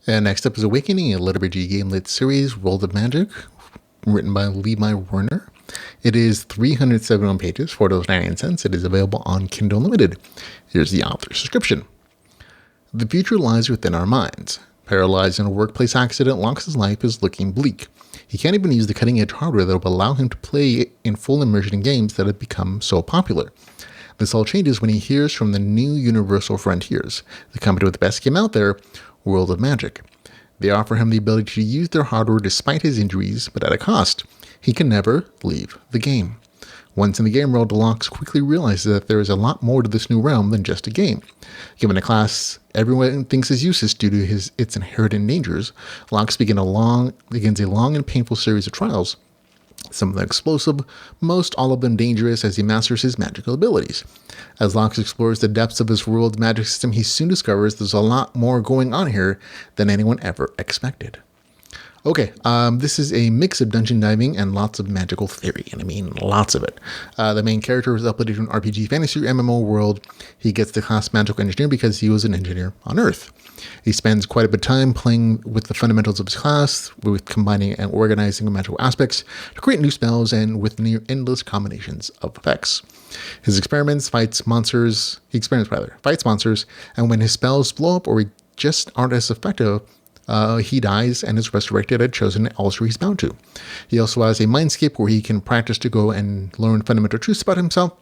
And next up is Awakening, a LitRPG GameLit series, World of Magic, written by Levi Werner. It is 371 pages, $4.99. It is available on Kindle Unlimited. Here's the author's description. The future lies within our minds. Paralyzed in a workplace accident, Locke's life is looking bleak. He can't even use the cutting-edge hardware that will allow him to play in full immersion in games that have become so popular. This all changes when he hears from the new Universal Frontiers, the company with the best game out there, World of Magic. They offer him the ability to use their hardware despite his injuries, but at a cost. He can never leave the game. Once in the game world, Locke quickly realizes that there is a lot more to this new realm than just a game. Given a class everyone thinks is useless due to its inherent dangers, Locke begins a long and painful series of trials. Some of them explosive, most all of them dangerous as he masters his magical abilities. As Locke explores the depths of his world's magic system, he soon discovers there's a lot more going on here than anyone ever expected. Okay, this is a mix of dungeon diving and lots of magical theory, and I mean lots of it. The main character is uploaded to an RPG fantasy MMO world. He gets the class magical engineer because he was an engineer on Earth. He spends quite a bit of time playing with the fundamentals of his class, with combining and organizing magical aspects to create new spells and with near endless combinations of effects. His experiments fights monsters, and when his spells blow up or just aren't as effective, he dies and is resurrected at chosen altar he's bound to. He also has a mindscape where he can practice to go and learn fundamental truths about himself.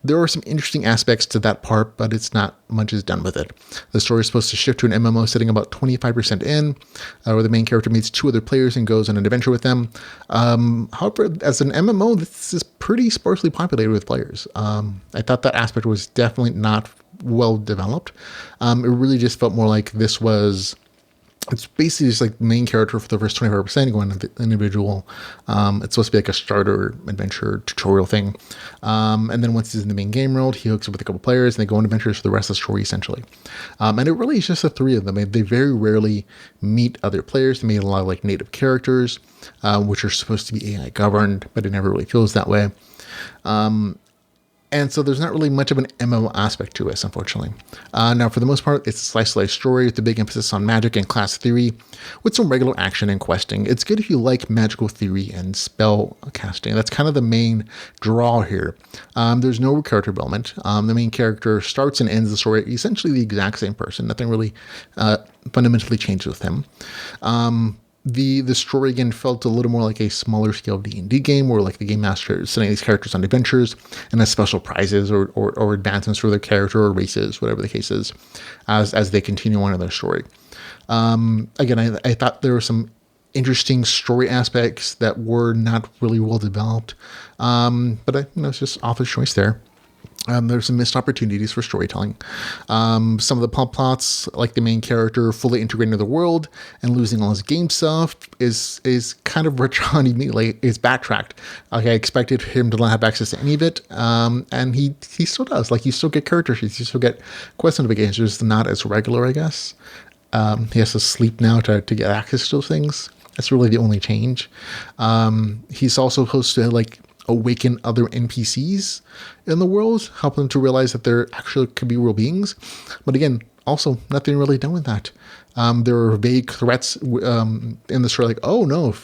There are some interesting aspects to that part, but it's not much is done with it. The story is supposed to shift to an MMO setting about 25% in, where the main character meets two other players and goes on an adventure with them. However, as an MMO, this is pretty sparsely populated with players. I thought that aspect was definitely not well developed. It really just felt more like this was... It's basically just like the main character for the first 25% going to the individual. It's supposed to be like a starter adventure tutorial thing. And then once he's in the main game world, he hooks up with a couple players and they go on adventures for the rest of the story essentially. And it really is just the three of them. They very rarely meet other players. They meet a lot of like native characters, which are supposed to be AI governed, but it never really feels that way. And so there's not really much of an MMO aspect to this, unfortunately. Now, for the most part, it's a slice-of-life story with a big emphasis on magic and class theory, with some regular action and questing. It's good if you like magical theory and spell casting. That's kind of the main draw here. There's no character development. The main character starts and ends the story essentially the exact same person. Nothing really fundamentally changes with him. The story again felt a little more like a smaller scale D&D game where like the game master is sending these characters on adventures and has special prizes or advancements for their character or races, whatever the case is, as they continue on in their story. Again, I thought there were some interesting story aspects that were not really well developed, but it's just author's choice there. There's some missed opportunities for storytelling. Some of the plots, like the main character fully integrating into the world and losing all his game stuff, is kind of withdrawn immediately. It's backtracked. Like I expected him to not have access to any of it, and he still does. Like you still get character sheets, you still get quest notifications, just not as regular, I guess. He has to sleep now to get access to those things. That's really the only change. He's also supposed to awaken other NPCs in the world, help them to realize that there actually could be real beings. But again, also nothing really done with that. There are vague threats in the story, like, oh no,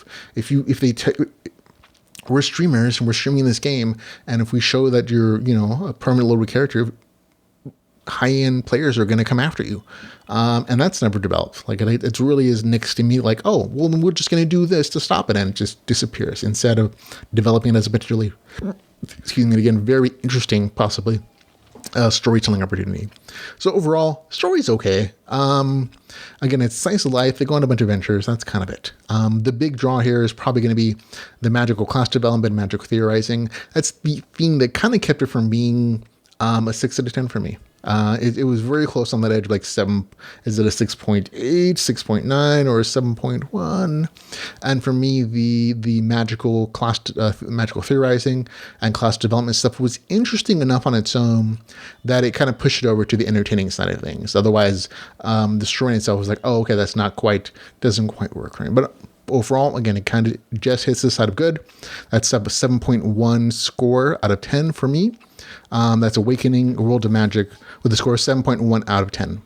we're streamers and we're streaming this game, and if we show that you're a permanent loaded character, high-end players are going to come after you. And that's never developed. Like it really is nixed to me like, oh, well, then we're just going to do this to stop it, and it just disappears instead of developing it as a particularly, very interesting, possibly, storytelling opportunity. So overall, story's okay. Again, it's slice of life. They go on a bunch of adventures. That's kind of it. The big draw here is probably going to be the magical class development, magical theorizing. That's the thing that kind of kept it from being a 6 out of 10 for me. It was very close on that edge, like 7. Is it a 6.8, 6.9, or a 7.1? And for me, the magical class, magical theorizing and class development stuff was interesting enough on its own that it kind of pushed it over to the entertaining side of things. Otherwise, the story itself was like, oh, okay, that's doesn't quite work, right? But overall, again, it kind of just hits the side of good. That's a 7.1 score out of 10 for me. That's Awakening, World of Magic, with a score of 7.1 out of 10.